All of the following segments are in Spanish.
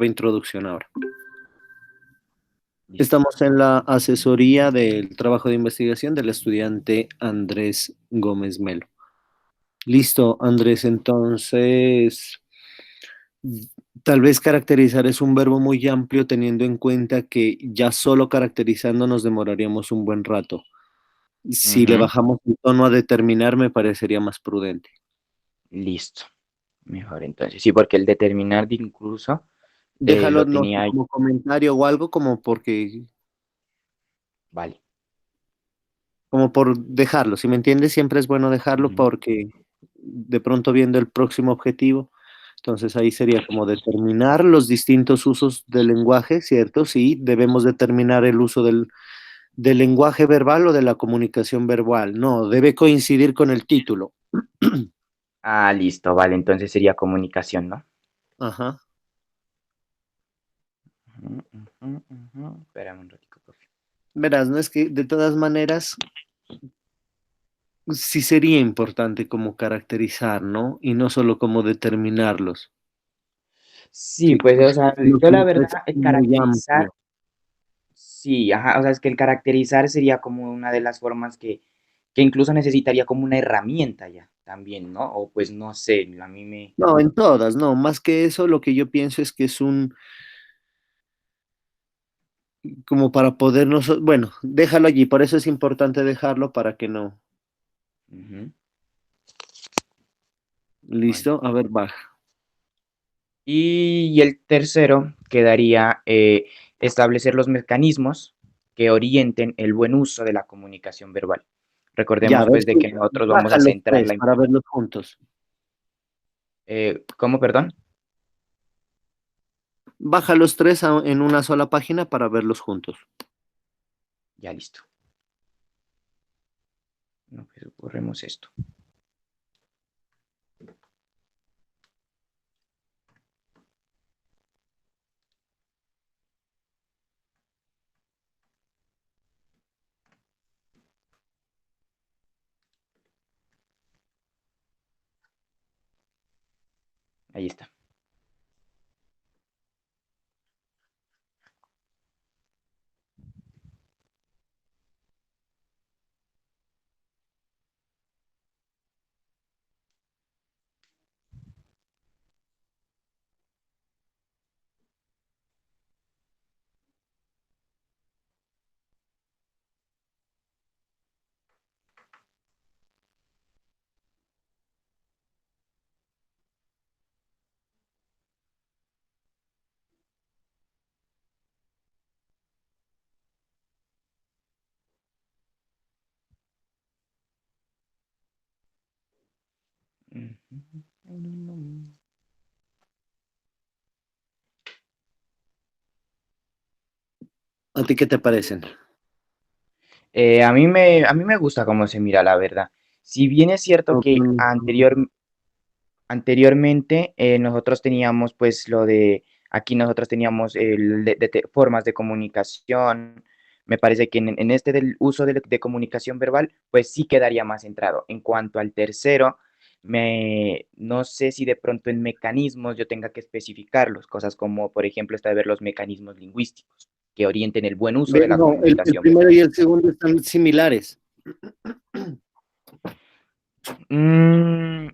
introducción ahora. Listo. Estamos en la asesoría del trabajo de investigación del estudiante Andrés Gómez Melo. Listo, Andrés, entonces, tal vez caracterizar es un verbo muy amplio teniendo en cuenta que ya solo caracterizando nos demoraríamos un buen rato. Si le Ujú. bajamos el tono a determinar, me parecería más prudente. Listo. Mejor entonces. Sí, porque el determinar de incluso Déjalo, lo no sé, tenía ahí. como comentario o algo como porque, Vale. como por dejarlo, si me entiendes, siempre es bueno dejarlo Ujú. porque de pronto viendo el próximo objetivo, entonces ahí sería como determinar los distintos usos del lenguaje, ¿cierto? Sí, debemos determinar el uso del lenguaje verbal o de la comunicación verbal. No, debe coincidir con el título. Ah, listo. Vale, entonces sería comunicación, ¿no? Ajá. Ujú, ujú, ujú. Espérame un ratico, profe. Verás, no es que de todas maneras sí sería importante como caracterizar, ¿no? Y no solo como determinarlos. Sí, Sí, pues, o sea, lo yo que la me parece verdad, el muy caracterizar, amplio. sí, ajá, o sea, es que el caracterizar sería como una de las formas que incluso necesitaría como una herramienta ya, también, ¿no? O pues no sé, a mí me... No, en todas, no. Más que eso, lo que yo pienso es que es un, como para podernos, bueno, déjalo allí. Por eso es importante dejarlo para que no. Ujú. Vale. Listo, a ver, baja. Y el tercero quedaría establecer los mecanismos que orienten el buen uso de la comunicación verbal. Ya, a Recordemos ver, pues de que nosotros vamos baja a los centrar tres la... para verlos juntos. ¿Cómo, perdón? Baja los tres en una sola página para verlos juntos. Ya listo. No, pues borremos esto. Ahí está. ¿A ti qué te parecen? A mí me gusta cómo se mira, la verdad. Si bien es cierto que anteriormente nosotros teníamos pues lo de, aquí nosotros teníamos formas de comunicación, me parece que en este del uso de comunicación verbal pues sí quedaría más centrado. En cuanto al tercero, no sé si de pronto en mecanismos yo tenga que especificarlos, cosas como por ejemplo esta de ver los mecanismos lingüísticos que orienten el buen uso de la No, el comunicación primero verbal. y el segundo están similares. Mm,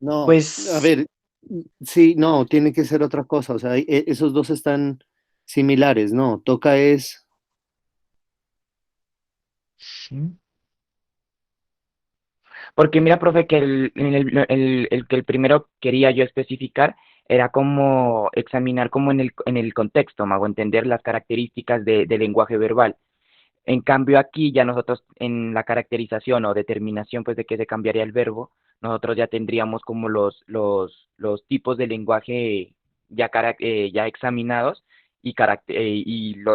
No, a pues ver, sí, no, tiene que ser otra cosa. O sea, esos dos están similares, no. Toca es, sí. Porque mira, profe, que el primero quería yo especificar era como examinar como en el contexto, me hago entender las características del lenguaje verbal. En cambio aquí ya nosotros en la caracterización o determinación pues de que se cambiaría el verbo, nosotros ya tendríamos como los tipos de lenguaje ya, ya examinados y,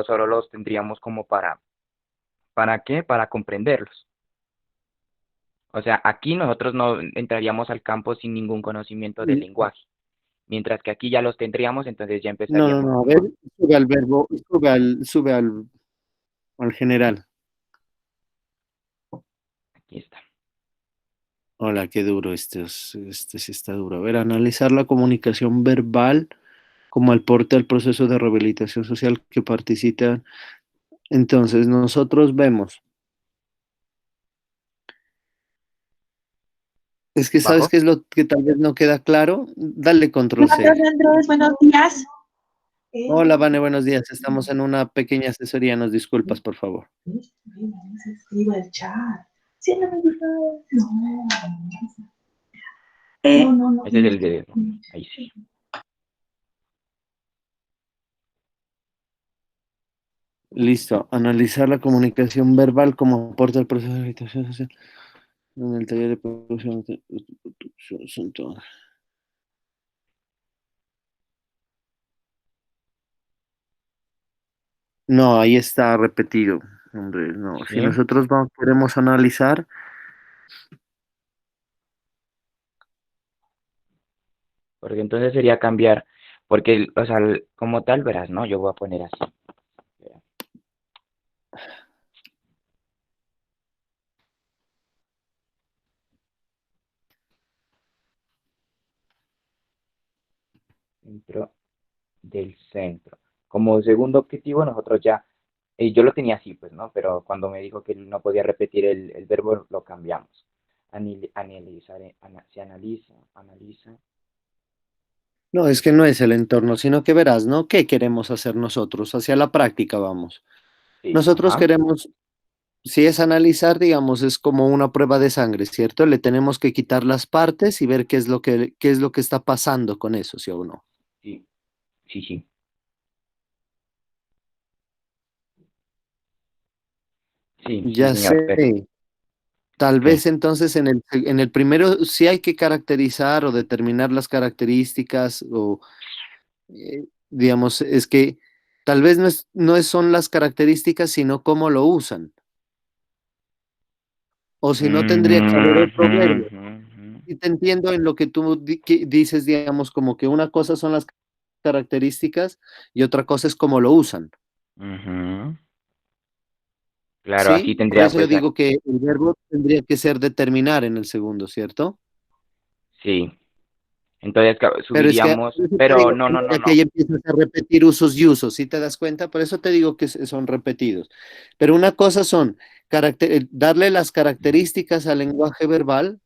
solo los tendríamos como ¿para qué? Para comprenderlos. O sea, aquí nosotros no entraríamos al campo sin ningún conocimiento del lenguaje, mientras que aquí ya los tendríamos, entonces ya no, no, empezaríamos no, a como ver, sube al verbo, al general. aquí está. Hola, qué duro este sí está duro. A ver, analizar la comunicación verbal. como aporte al proceso de rehabilitación social que participan. Entonces, nosotros vemos, es que sabes ¿Bajo? qué es lo que tal vez no queda claro, dale control Hola, C. profe Andrés, buenos días. Hola, Vane, buenos días. Estamos en una pequeña asesoría, nos disculpas, por favor. Se escriba el chat. Sí, no me gusta. No. No, Ese es tienes el que. de... Ahí sí. Listo. Analizar la comunicación verbal como aporte al proceso de rehabilitación social. En el taller de producción. Son todas. No, ahí está repetido. Hombre, no. Si Sí, nosotros no queremos analizar, porque entonces sería cambiar, porque, o sea, como tal, verás, ¿no? Yo voy a poner así. Dentro del centro. Como segundo objetivo, nosotros ya, yo lo tenía así, pues, ¿no? Pero cuando me dijo que no podía repetir el verbo, lo cambiamos. Analizar, se analiza, no, es que no es el entorno, sino que verás, ¿no? ¿Qué queremos hacer nosotros? Hacia la práctica vamos. sí, Nosotros ajá, queremos, si es analizar, digamos, es como una prueba de sangre, ¿cierto? Le tenemos que quitar las partes y ver qué es lo que está pasando con eso, ¿sí o no? sí, sí, sí, sí, Ya señor, pero, sé. Tal ¿qué? vez entonces en el primero sí hay que caracterizar o determinar las características o, digamos, es que tal vez son las características, sino cómo lo usan. O si no, tendría que haber otro Ujú, verbo. ujú, Y te entiendo en lo que tú que dices, digamos, como que una cosa son las características y otra cosa es cómo lo usan. ujú. Claro, así ¿Sí? Por tendría, eso yo pues, digo que el verbo tendría que ser determinar en el segundo, ¿cierto? sí. Entonces Pero es que, subiríamos, por eso te pero digo no, que no, no, mira que no. ahí empiezas a repetir usos y usos, ¿sí te das cuenta? Por eso te digo que son repetidos. Pero una cosa son darle las características al lenguaje verbal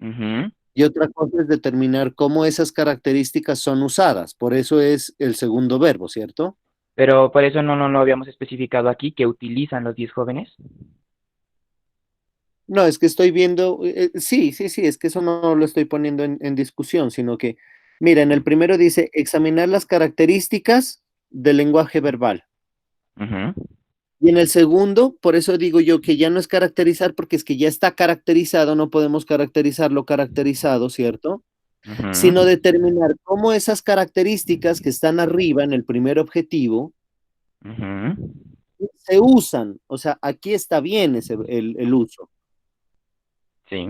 Ujú. y otra cosa es determinar cómo esas características son usadas. Por eso es el segundo verbo, ¿cierto? Pero por eso no lo habíamos especificado aquí que utilizan los 10 jóvenes. No, es que estoy viendo, sí, sí, sí, es que eso no lo estoy poniendo en discusión, sino que, mira, en el primero dice examinar las características del lenguaje verbal. Ujú, Y en el segundo, por eso digo yo que ya no es caracterizar, porque es que ya está caracterizado, no podemos caracterizar lo caracterizado, ¿cierto? ujú, Sino determinar cómo esas características que están arriba en el primer objetivo ujú. se usan. O sea, aquí está bien el uso. Sí,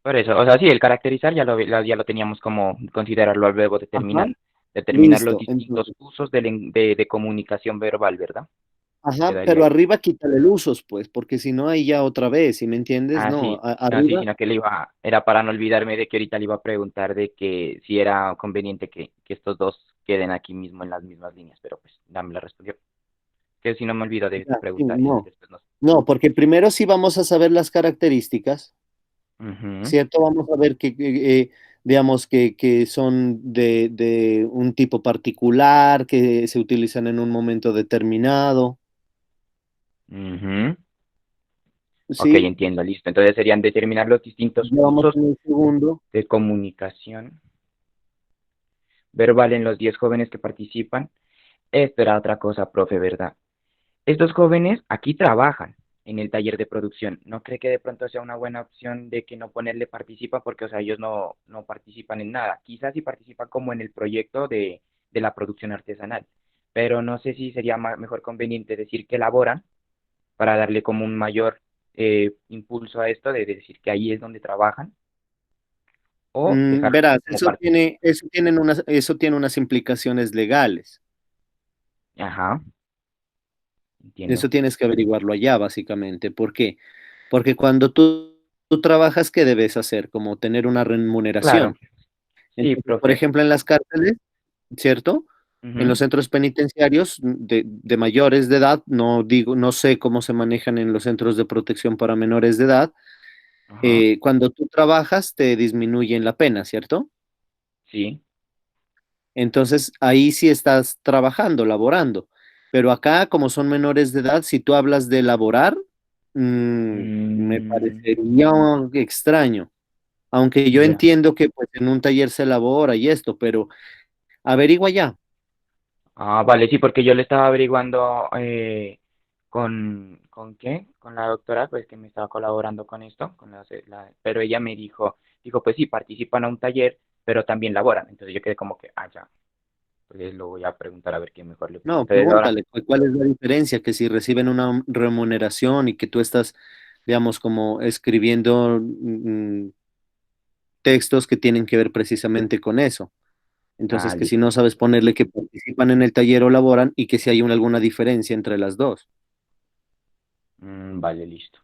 por eso, o sea, sí, el caracterizar ya lo teníamos como considerarlo al verbo Ajá, determinar. Determinar los listo. distintos Entonces, usos de comunicación verbal, ¿verdad? ajá, Quedaría pero ahí. arriba quítale el usos, pues, porque si no, ahí ya otra vez, ¿si me entiendes? Ah, No, sí, no, sí, arriba, sino que era para no olvidarme de que ahorita le iba a preguntar de que si era conveniente que estos dos queden aquí mismo en las mismas líneas, pero pues ya me la respondió. Que si no me olvido de ya, sí, preguntar y no. después no sé. No, porque primero sí vamos a saber las características. Ujú, ¿Cierto? Vamos a ver digamos, que son de un tipo particular, que se utilizan en un momento determinado, ujú. Ok, ¿sí? entiendo, listo. Entonces serían determinar los distintos Ya vamos usos en el segundo. de comunicación verbal en los 10 jóvenes que participan. Esto era otra cosa, profe, ¿verdad? Estos jóvenes aquí trabajan en el taller de producción. ¿No cree que de pronto sea una buena opción de que no ponerle participa? Porque, o sea, ellos no participan en nada. Quizás sí participan como en el proyecto de la producción artesanal. Pero no sé si sería mejor conveniente decir que elaboran para darle como un mayor impulso a esto de decir que ahí es donde trabajan o dejar Verás, como parte. eso tiene unas implicaciones legales. Ajá, entiendo. Eso tienes que averiguarlo allá, básicamente. ¿Por qué? Porque cuando tú trabajas, ¿qué debes hacer? Como tener una Claro, remuneración. Sí, Entonces, por profe. ejemplo, en las cárceles, ¿cierto? En los Ujú. centros penitenciarios de mayores de edad, no digo, no sé cómo se manejan en los centros de protección para menores de edad. Ajá. Cuando tú trabajas, te disminuyen la pena, ¿cierto? Sí. Entonces ahí sí estás trabajando, laborando. Pero acá, como son menores de edad, si tú hablas de laborar, me Mm, parecería extraño. Aunque yo ya. entiendo que pues en un taller se labora y esto, pero averigua ya. Ah, vale, sí, porque yo le estaba averiguando ¿con qué? Con la doctora, pues que me estaba colaborando con esto, pero ella me dijo, pues sí, participan a un taller, pero también laboran. Entonces yo quedé como que, ya, pues lo voy a preguntar a ver qué mejor le pongo. No, Entonces ahora, pregúntale cuál es la diferencia, que si reciben una remuneración y que tú estás, digamos, como escribiendo textos que tienen que ver precisamente con eso. Entonces, que si listo. no sabes ponerle que participan en el taller o laboran y que si hay alguna diferencia entre las dos. Vale, listo.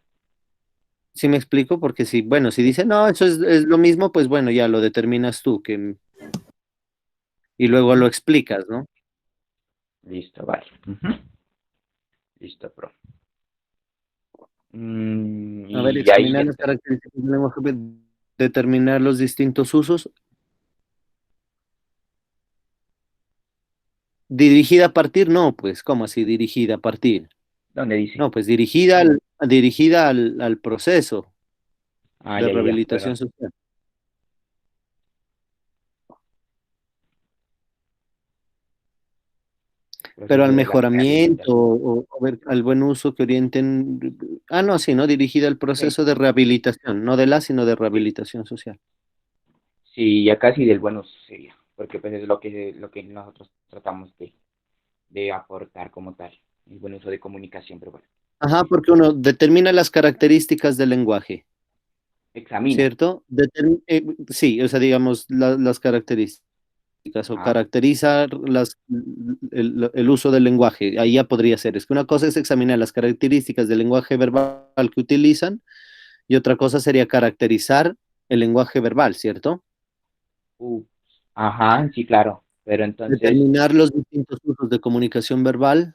¿Sí me explico? Porque si, bueno, si dice, no, eso es lo mismo, pues bueno, ya lo determinas tú y luego Ujú. lo explicas, ¿no? Listo, vale. Ujú. Listo, pro. A ver, Y ahí examinar las entra. características del lenguaje, determinar los distintos usos. Dirigida a partir, no, pues, ¿cómo así dirigida a partir? ¿Dónde dice? No, pues dirigida al proceso de Ya, ya, ya, rehabilitación perdón. social. Pero al Proceso de la mejoramiento rehabilitación. o ver al buen uso que orienten. Ah, no, sí, ¿no? Dirigida al Sí. proceso de rehabilitación, no de la, sino de rehabilitación social. Sí, ya casi del bueno sería, porque pues es lo que nosotros tratamos de aportar como tal, el buen uso de comunicación, pero bueno, Ajá, porque uno determina las características del lenguaje, examina. ¿cierto? Sí, o sea, digamos, las características o Ah, caracteriza el uso del lenguaje. Ahí ya podría ser. Es que una cosa es examinar las características del lenguaje verbal que utilizan y otra cosa sería caracterizar el lenguaje verbal, ¿cierto? uh, ajá, sí, claro, pero entonces, Determinar los distintos usos de comunicación verbal,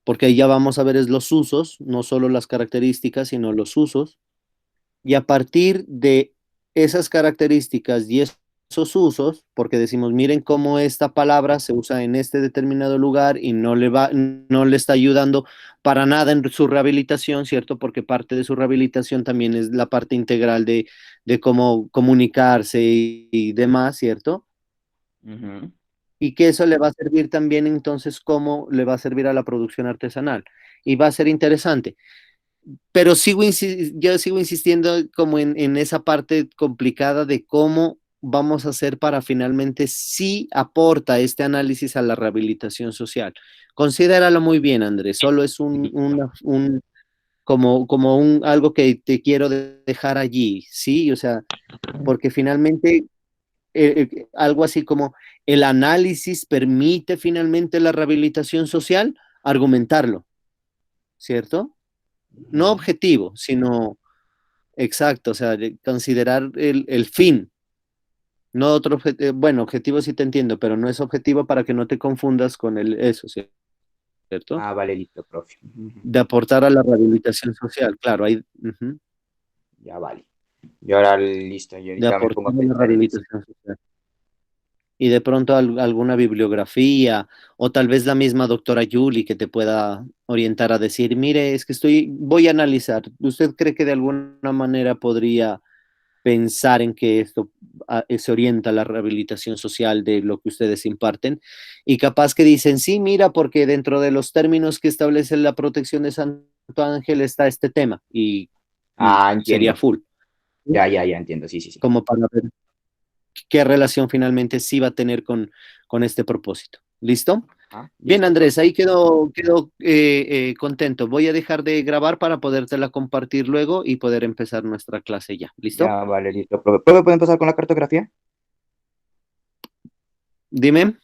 porque ahí ya vamos a ver es los usos, no solo las características, sino los usos. Y a partir de esas características y esos usos, porque decimos, miren cómo esta palabra se usa en este determinado lugar y no le está ayudando para nada en su rehabilitación, ¿cierto? Porque parte de su rehabilitación también es la parte integral de cómo comunicarse y demás, ¿cierto? ujú, Y que eso le va a servir también entonces cómo le va a servir a la producción artesanal. Y va a ser interesante. Pero yo sigo insistiendo como en esa parte complicada de cómo vamos a hacer para finalmente sí aporta este análisis a la rehabilitación social. Considéralo muy bien, Andrés. Solo es listo. como algo que te quiero dejar allí, ¿sí? O sea, porque finalmente algo así como el análisis permite finalmente la rehabilitación social, argumentarlo, ¿cierto? No Ujú. objetivo, sino exacto, o sea, considerar el fin, no otro objetivo, bueno, objetivo sí te entiendo, pero no es objetivo para que no te confundas con eso, ¿cierto? Vale, listo, profe. Ujú. De aportar a la rehabilitación social, claro, Ya vale. Y ahora listo, yo de ahorita me pongo aportar a a la pensar en eso. rehabilitación social. Y de pronto alguna bibliografía o tal vez la misma doctora Yuli que te pueda orientar a decir, mire, es que voy a analizar, ¿usted cree que de alguna manera podría pensar en que esto se orienta a la rehabilitación social de lo que ustedes imparten? Y capaz que dicen, sí, mira, porque dentro de los términos que establece la protección de Santo Ángel está este tema y sería Entiendo. full, ¿sí? Ya entiendo, sí, sí, sí. Como para ver qué relación finalmente sí va a tener con este propósito. ¿Listo? Bien, Listo, Andrés, profe. ahí quedo contento. Voy a dejar de grabar para podértela compartir luego y poder empezar nuestra clase ya. ¿Listo? Ya vale, listo, profe. ¿Profe, puede empezar con la cartografía? Dime.